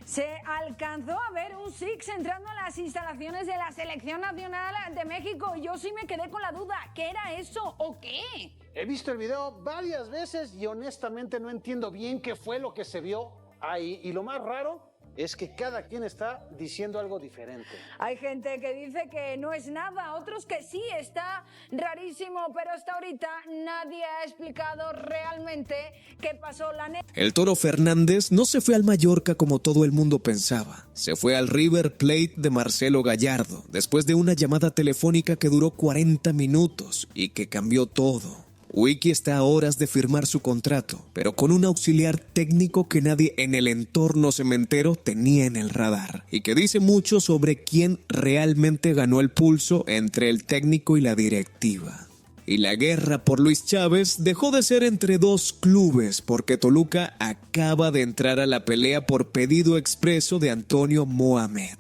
Se alcanzó a ver un Six entrando a las instalaciones de la Selección Nacional de México. Yo sí me quedé con la duda. ¿Qué era eso o qué? He visto el video varias veces y honestamente no entiendo bien qué fue lo que se vio ahí. Y lo más raro es que cada quien está diciendo algo diferente. Hay gente que dice que no es nada, otros que sí, está rarísimo, pero hasta ahorita nadie ha explicado realmente qué pasó. El Toro Fernández no se fue al Mallorca como todo el mundo pensaba. Se fue al River Plate de Marcelo Gallardo, después de una llamada telefónica que duró 40 minutos y que cambió todo. Wiki está a horas de firmar su contrato, pero con un auxiliar técnico que nadie en el entorno cementero tenía en el radar, y que dice mucho sobre quién realmente ganó el pulso entre el técnico y la directiva. Y la guerra por Luis Chávez dejó de ser entre dos clubes, porque Toluca acaba de entrar a la pelea por pedido expreso de Antonio Mohamed.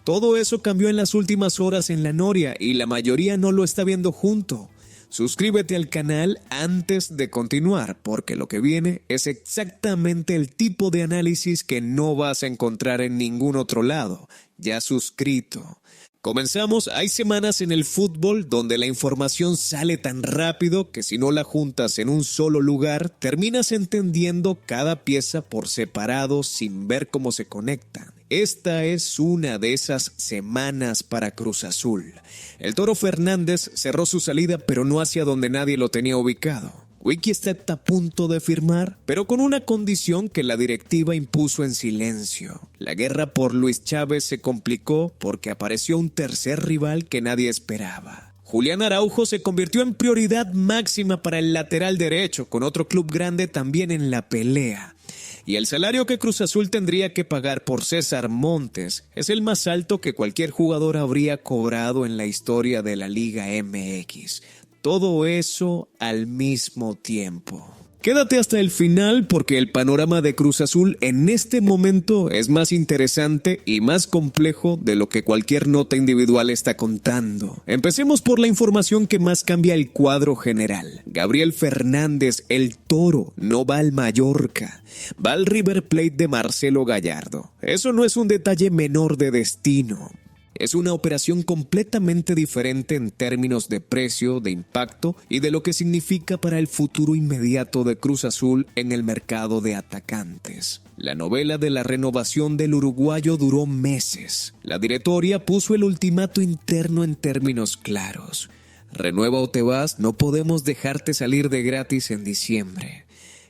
Todo eso cambió en las últimas horas en la Noria y la mayoría no lo está viendo junto. Suscríbete al canal antes de continuar, porque lo que viene es exactamente el tipo de análisis que no vas a encontrar en ningún otro lado. Ya suscrito. Comenzamos. Hay semanas en el fútbol donde la información sale tan rápido que si no la juntas en un solo lugar, terminas entendiendo cada pieza por separado sin ver cómo se conectan. Esta es una de esas semanas para Cruz Azul. El Toro Fernández cerró su salida, pero no hacia donde nadie lo tenía ubicado. Wiki está a punto de firmar, pero con una condición que la directiva impuso en silencio. La guerra por Luis Chávez se complicó porque apareció un tercer rival que nadie esperaba. Julián Araujo se convirtió en prioridad máxima para el lateral derecho, con otro club grande también en la pelea. Y el salario que Cruz Azul tendría que pagar por César Montes es el más alto que cualquier jugador habría cobrado en la historia de la Liga MX. Todo eso al mismo tiempo. Quédate hasta el final porque el panorama de Cruz Azul en este momento es más interesante y más complejo de lo que cualquier nota individual está contando. Empecemos por la información que más cambia el cuadro general. Gabriel Fernández, el Toro, no va al Mallorca, va al River Plate de Marcelo Gallardo. Eso no es un detalle menor de destino. Es una operación completamente diferente en términos de precio, de impacto y de lo que significa para el futuro inmediato de Cruz Azul en el mercado de atacantes. La novela de la renovación del uruguayo duró meses. La directoria puso el ultimato interno en términos claros. Renueva o te vas, no podemos dejarte salir de gratis en diciembre.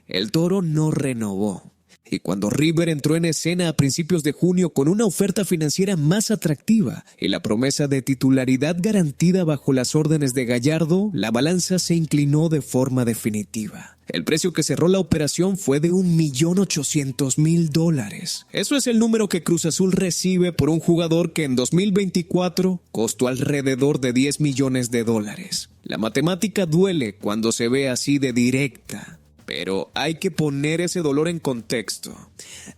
El Toro no renovó. Y cuando River entró en escena a principios de junio con una oferta financiera más atractiva y la promesa de titularidad garantida bajo las órdenes de Gallardo, la balanza se inclinó de forma definitiva. El precio que cerró la operación fue de $1.800.000. Eso es el número que Cruz Azul recibe por un jugador que en 2024 costó alrededor de $10 millones. La matemática duele cuando se ve así de directa. Pero hay que poner ese dolor en contexto.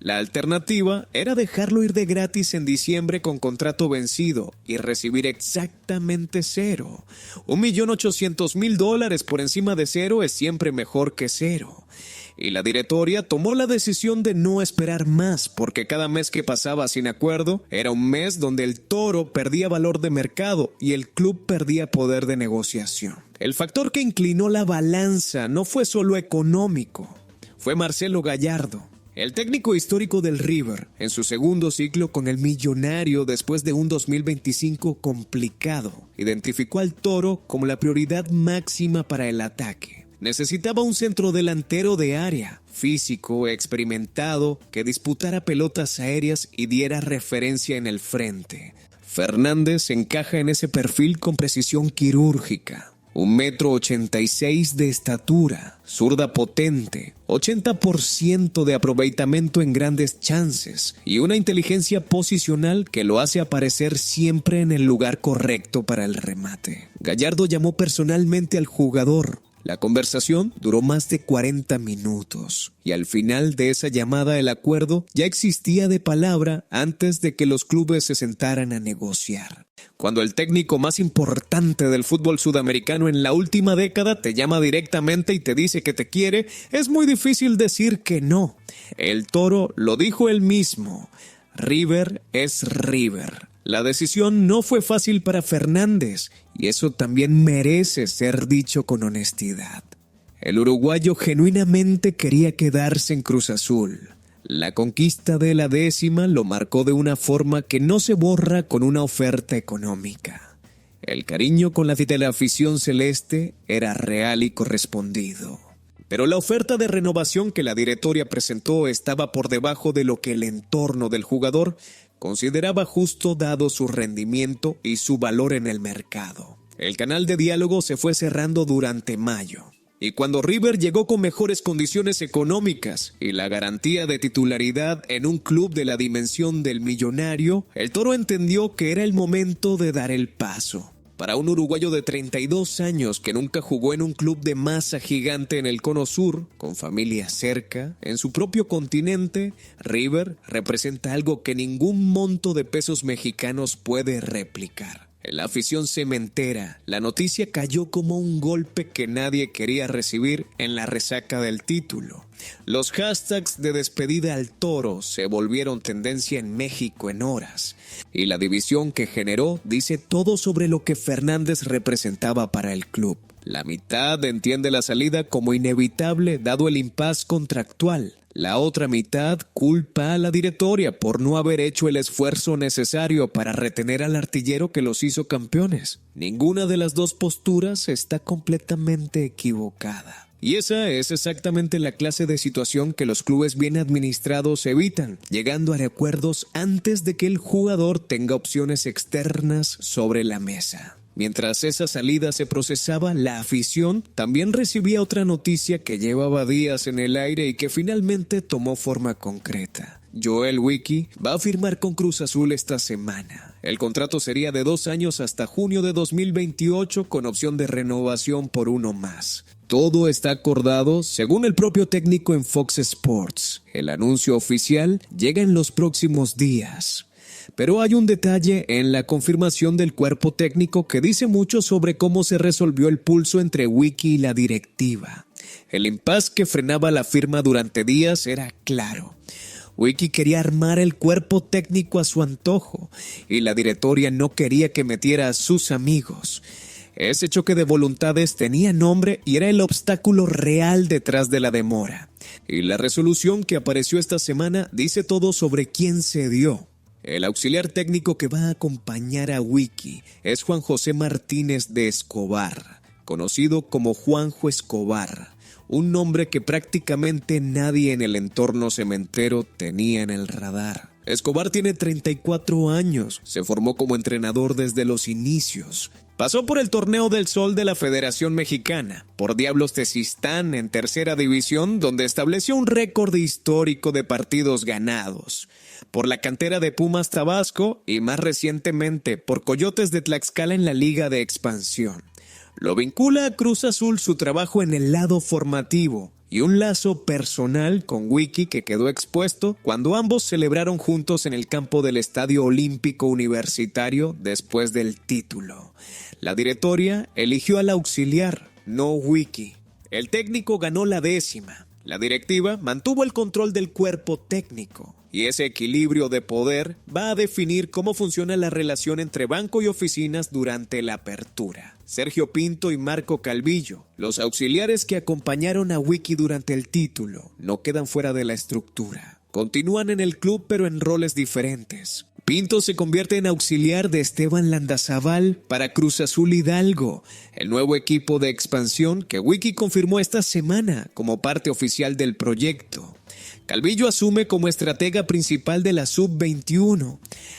La alternativa era dejarlo ir de gratis en diciembre con contrato vencido y recibir exactamente cero. $1.800.000 por encima de cero es siempre mejor que cero. Y la directoria tomó la decisión de no esperar más, porque cada mes que pasaba sin acuerdo era un mes donde el Toro perdía valor de mercado y el club perdía poder de negociación. El factor que inclinó la balanza no fue solo económico, fue Marcelo Gallardo. El técnico histórico del River, en su segundo ciclo con el millonario después de un 2025 complicado, identificó al Toro como la prioridad máxima para el ataque. Necesitaba un centrodelantero de área, físico, experimentado, que disputara pelotas aéreas y diera referencia en el frente. Fernández encaja en ese perfil con precisión quirúrgica. 1,86 m de estatura, zurda potente, 80% de aprovechamiento en grandes chances y una inteligencia posicional que lo hace aparecer siempre en el lugar correcto para el remate. Gallardo llamó personalmente al jugador. La conversación duró más de 40 minutos y al final de esa llamada el acuerdo ya existía de palabra antes de que los clubes se sentaran a negociar. Cuando el técnico más importante del fútbol sudamericano en la última década te llama directamente y te dice que te quiere, es muy difícil decir que no. El Toro lo dijo él mismo. River es River. La decisión no fue fácil para Fernández y eso también merece ser dicho con honestidad. El uruguayo genuinamente quería quedarse en Cruz Azul. La conquista de la 10ª lo marcó de una forma que no se borra con una oferta económica. El cariño con la de la afición celeste era real y correspondido. Pero la oferta de renovación que la directoria presentó estaba por debajo de lo que el entorno del jugador consideraba justo dado su rendimiento y su valor en el mercado. El canal de diálogo se fue cerrando durante mayo. Y cuando River llegó con mejores condiciones económicas y la garantía de titularidad en un club de la dimensión del millonario, el Toro entendió que era el momento de dar el paso. Para un uruguayo de 32 años que nunca jugó en un club de masa gigante en el Cono Sur, con familia cerca, en su propio continente, River representa algo que ningún monto de pesos mexicanos puede replicar. En la afición cementera, la noticia cayó como un golpe que nadie quería recibir en la resaca del título. Los hashtags de despedida al Toro se volvieron tendencia en México en horas, y la división que generó dice todo sobre lo que Fernández representaba para el club. La mitad entiende la salida como inevitable dado el impasse contractual. La otra mitad culpa a la directoria por no haber hecho el esfuerzo necesario para retener al artillero que los hizo campeones. Ninguna de las dos posturas está completamente equivocada. Y esa es exactamente la clase de situación que los clubes bien administrados evitan, llegando a acuerdos antes de que el jugador tenga opciones externas sobre la mesa. Mientras esa salida se procesaba, la afición también recibía otra noticia que llevaba días en el aire y que finalmente tomó forma concreta. Joel Wiki va a firmar con Cruz Azul esta semana. El contrato sería de 2 años hasta junio de 2028 con opción de renovación por 1 más. Todo está acordado según el propio técnico en Fox Sports. El anuncio oficial llega en los próximos días. Pero hay un detalle en la confirmación del cuerpo técnico que dice mucho sobre cómo se resolvió el pulso entre Wiki y la directiva. El impasse que frenaba la firma durante días era claro. Wiki quería armar el cuerpo técnico a su antojo y la directoria no quería que metiera a sus amigos. Ese choque de voluntades tenía nombre y era el obstáculo real detrás de la demora. Y la resolución que apareció esta semana dice todo sobre quién cedió. El auxiliar técnico que va a acompañar a Wiki es Juan José Martínez de Escobar, conocido como Juanjo Escobar, un nombre que prácticamente nadie en el entorno cementero tenía en el radar. Escobar tiene 34 años, se formó como entrenador desde los inicios. Pasó por el Torneo del Sol de la Federación Mexicana, por Diablos Tezistán en tercera división, donde estableció un récord histórico de partidos ganados, por la cantera de Pumas Tabasco y más recientemente por Coyotes de Tlaxcala en la Liga de Expansión. Lo vincula a Cruz Azul su trabajo en el lado formativo y un lazo personal con Wiki que quedó expuesto cuando ambos celebraron juntos en el campo del Estadio Olímpico Universitario después del título. La directoria eligió al auxiliar, no Wiki. El técnico ganó la 10ª. La directiva mantuvo el control del cuerpo técnico. Y ese equilibrio de poder va a definir cómo funciona la relación entre banco y oficinas durante la apertura. Sergio Pinto y Marco Calvillo, los auxiliares que acompañaron a Wiki durante el título, no quedan fuera de la estructura. Continúan en el club pero en roles diferentes. Pinto se convierte en auxiliar de Esteban Landazabal para Cruz Azul Hidalgo, el nuevo equipo de expansión que Wiki confirmó esta semana como parte oficial del proyecto. Calvillo asume como estratega principal de la Sub-21.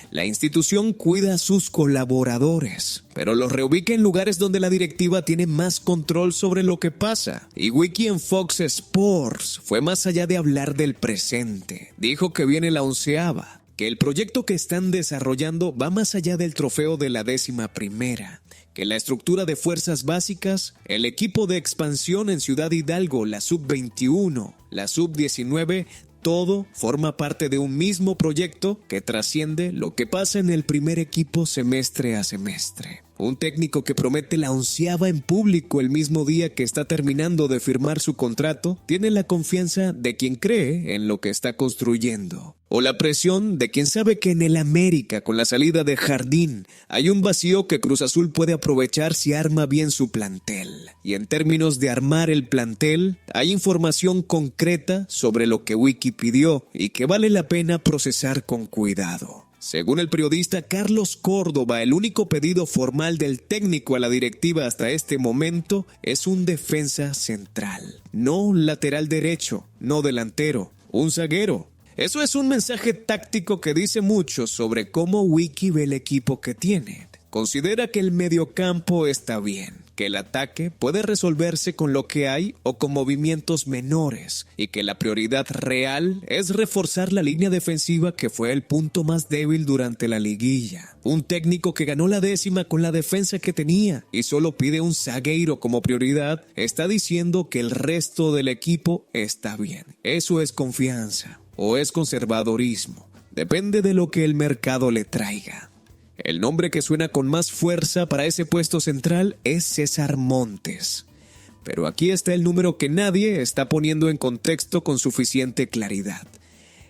La institución cuida a sus colaboradores, pero los reubica en lugares donde la directiva tiene más control sobre lo que pasa. Y Wiki en Fox Sports fue más allá de hablar del presente. Dijo que viene la 11ª, que el proyecto que están desarrollando va más allá del trofeo de la 11ª, que la estructura de fuerzas básicas, el equipo de expansión en Ciudad Hidalgo, la Sub-21, la Sub-19, todo forma parte de un mismo proyecto que trasciende lo que pasa en el primer equipo semestre a semestre. Un técnico que promete la 11ª en público el mismo día que está terminando de firmar su contrato, tiene la confianza de quien cree en lo que está construyendo. O la presión de quien sabe que en el América, con la salida de Jardín, hay un vacío que Cruz Azul puede aprovechar si arma bien su plantel. Y en términos de armar el plantel, hay información concreta sobre lo que Wiki pidió y que vale la pena procesar con cuidado. Según el periodista Carlos Córdoba, el único pedido formal del técnico a la directiva hasta este momento es un defensa central. No lateral derecho, no delantero, un zaguero. Eso es un mensaje táctico que dice mucho sobre cómo Wiki ve el equipo que tiene. Considera que el mediocampo está bien, que el ataque puede resolverse con lo que hay o con movimientos menores, y que la prioridad real es reforzar la línea defensiva que fue el punto más débil durante la liguilla. Un técnico que ganó la 10ª con la defensa que tenía y solo pide un zagueiro como prioridad, está diciendo que el resto del equipo está bien. Eso es confianza o es conservadorismo. Depende de lo que el mercado le traiga. El nombre que suena con más fuerza para ese puesto central es César Montes. Pero aquí está el número que nadie está poniendo en contexto con suficiente claridad.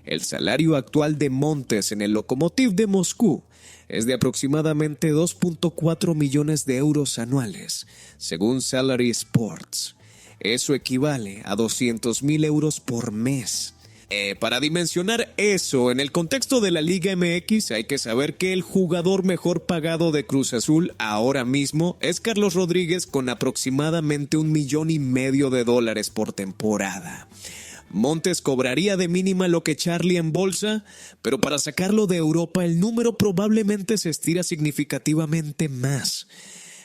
El salario actual de Montes en el Lokomotiv de Moscú es de aproximadamente 2.4 millones de euros anuales, según Salary Sports. Eso equivale a 200,000 euros por mes. Para dimensionar eso, en el contexto de la Liga MX hay que saber que el jugador mejor pagado de Cruz Azul ahora mismo es Carlos Rodríguez, con aproximadamente $1,500,000 por temporada. Montes cobraría de mínima lo que Charlie en bolsa, pero para sacarlo de Europa el número probablemente se estira significativamente más.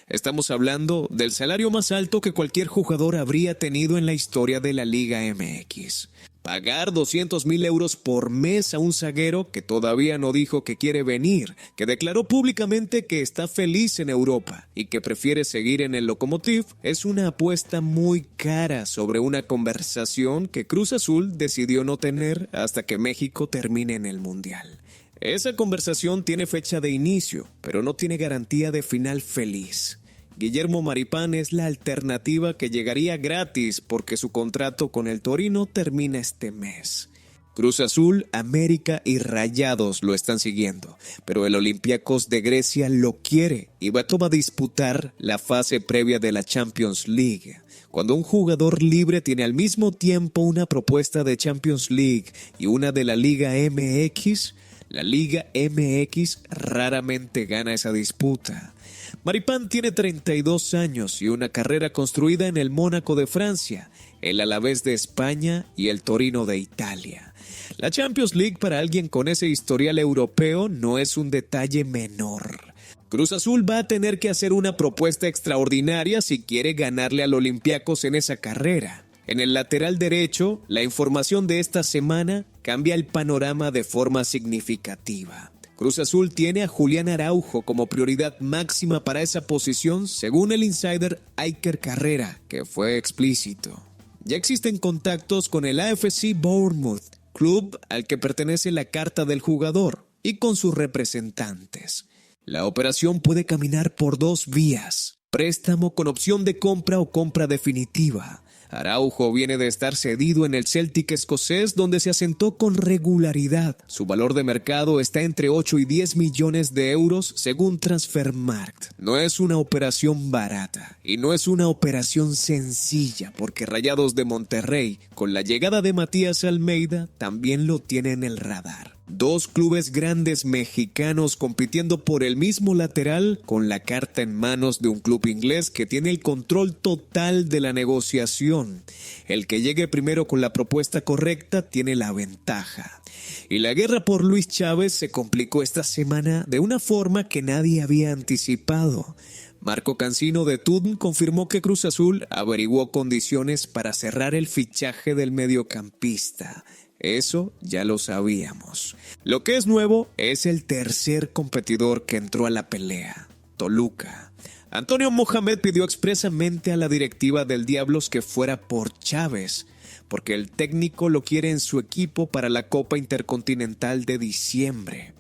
Estamos hablando del salario más alto que cualquier jugador habría tenido en la historia de la Liga MX. Pagar 200,000 euros por mes a un zaguero que todavía no dijo que quiere venir, que declaró públicamente que está feliz en Europa y que prefiere seguir en el Lokomotiv, es una apuesta muy cara sobre una conversación que Cruz Azul decidió no tener hasta que México termine en el Mundial. Esa conversación tiene fecha de inicio, pero no tiene garantía de final feliz. Guillermo Maripán es la alternativa que llegaría gratis porque su contrato con el Torino termina este mes. Cruz Azul, América y Rayados lo están siguiendo, pero el Olympiacos de Grecia lo quiere y va a disputar la fase previa de la Champions League. Cuando un jugador libre tiene al mismo tiempo una propuesta de Champions League y una de la Liga MX, la Liga MX raramente gana esa disputa. Maripán tiene 32 años y una carrera construida en el Mónaco de Francia, el Alavés de España y el Torino de Italia. La Champions League para alguien con ese historial europeo no es un detalle menor. Cruz Azul va a tener que hacer una propuesta extraordinaria si quiere ganarle al Olympiacos en esa carrera. En el lateral derecho, la información de esta semana cambia el panorama de forma significativa. Cruz Azul tiene a Julián Araujo como prioridad máxima para esa posición, según el insider Iker Carrera, que fue explícito. Ya existen contactos con el AFC Bournemouth, club al que pertenece la carta del jugador, y con sus representantes. La operación puede caminar por dos vías: préstamo con opción de compra o compra definitiva. Araujo viene de estar cedido en el Celtic escocés, donde se asentó con regularidad. Su valor de mercado está entre 8 y 10 millones de euros según Transfermarkt. No es una operación barata y no es una operación sencilla, porque Rayados de Monterrey, con la llegada de Matías Almeida, también lo tiene en el radar. Dos clubes grandes mexicanos compitiendo por el mismo lateral, con la carta en manos de un club inglés que tiene el control total de la negociación. El que llegue primero con la propuesta correcta tiene la ventaja. Y la guerra por Luis Chávez se complicó esta semana de una forma que nadie había anticipado. Marco Cancino de TUDN confirmó que Cruz Azul averiguó condiciones para cerrar el fichaje del mediocampista. Eso ya lo sabíamos. Lo que es nuevo es el tercer competidor que entró a la pelea, Toluca. Antonio Mohamed pidió expresamente a la directiva del Diablos que fuera por Chávez, porque el técnico lo quiere en su equipo para la Copa Intercontinental de diciembre.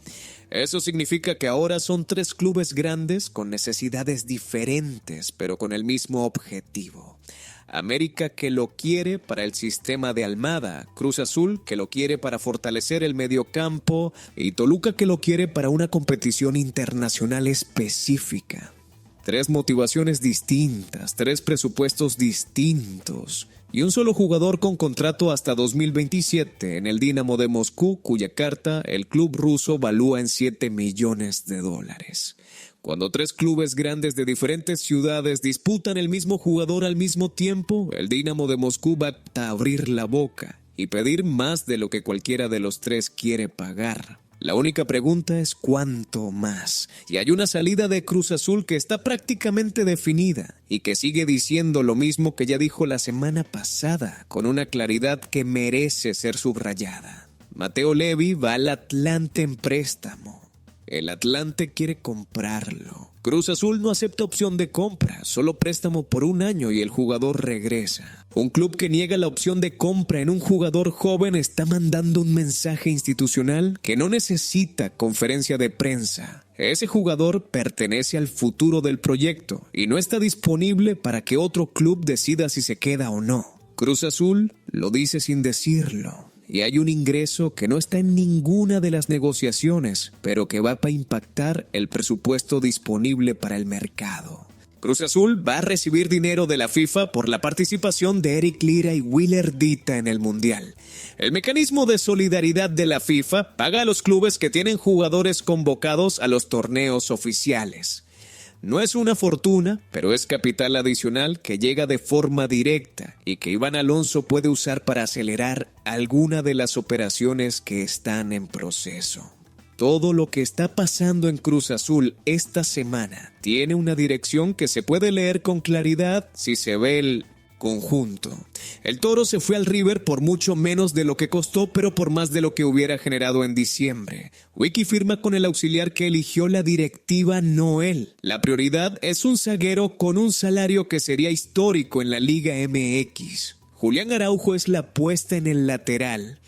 Eso significa que ahora son tres clubes grandes con necesidades diferentes, pero con el mismo objetivo. América, que lo quiere para el sistema de Almada, Cruz Azul, que lo quiere para fortalecer el mediocampo, y Toluca, que lo quiere para una competición internacional específica. Tres motivaciones distintas, tres presupuestos distintos, y un solo jugador con contrato hasta 2027 en el Dinamo de Moscú, cuya carta el club ruso valúa en $7 millones. Cuando tres clubes grandes de diferentes ciudades disputan el mismo jugador al mismo tiempo, el Dinamo de Moscú va a abrir la boca y pedir más de lo que cualquiera de los tres quiere pagar. La única pregunta es ¿cuánto más? Y hay una salida de Cruz Azul que está prácticamente definida y que sigue diciendo lo mismo que ya dijo la semana pasada, con una claridad que merece ser subrayada. Mateo Levy va al Atlante en préstamo. El Atlante quiere comprarlo. Cruz Azul no acepta opción de compra, solo préstamo por 1 año y el jugador regresa. Un club que niega la opción de compra en un jugador joven está mandando un mensaje institucional que no necesita conferencia de prensa. Ese jugador pertenece al futuro del proyecto y no está disponible para que otro club decida si se queda o no. Cruz Azul lo dice sin decirlo. Y hay un ingreso que no está en ninguna de las negociaciones, pero que va a impactar el presupuesto disponible para el mercado. Cruz Azul va a recibir dinero de la FIFA por la participación de Eric Lira y Willer Dita en el Mundial. El mecanismo de solidaridad de la FIFA paga a los clubes que tienen jugadores convocados a los torneos oficiales. No es una fortuna, pero es capital adicional que llega de forma directa y que Iván Alonso puede usar para acelerar alguna de las operaciones que están en proceso. Todo lo que está pasando en Cruz Azul esta semana tiene una dirección que se puede leer con claridad si se ve el conjunto. El Toro se fue al River por mucho menos de lo que costó, pero por más de lo que hubiera generado en diciembre. Wiki firma con el auxiliar que eligió la directiva, no él. La prioridad es un zaguero con un salario que sería histórico en la Liga MX. Julián Araujo es la apuesta en el lateral,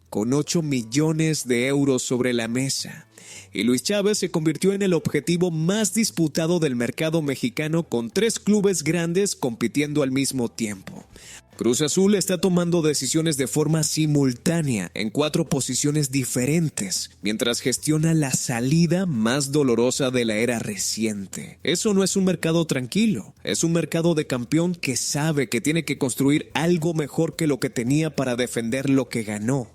con 8 millones de euros sobre la mesa. Y Luis Chávez se convirtió en el objetivo más disputado del mercado mexicano, con 3 clubes grandes compitiendo al mismo tiempo. Cruz Azul está tomando decisiones de forma simultánea en 4 posiciones diferentes, mientras gestiona la salida más dolorosa de la era reciente. Eso no es un mercado tranquilo, es un mercado de campeón que sabe que tiene que construir algo mejor que lo que tenía para defender lo que ganó.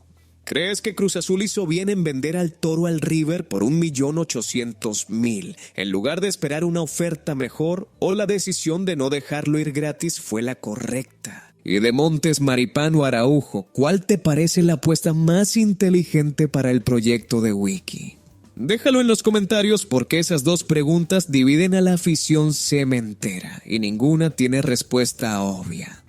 ¿Crees que Cruz Azul hizo bien en vender al Toro al River por 1.800.000 en lugar de esperar una oferta mejor, o la decisión de no dejarlo ir gratis fue la correcta? Y de Montes, Maripán o Araujo, ¿cuál te parece la apuesta más inteligente para el proyecto de Wiki? Déjalo en los comentarios porque esas 2 preguntas dividen a la afición cementera y ninguna tiene respuesta obvia.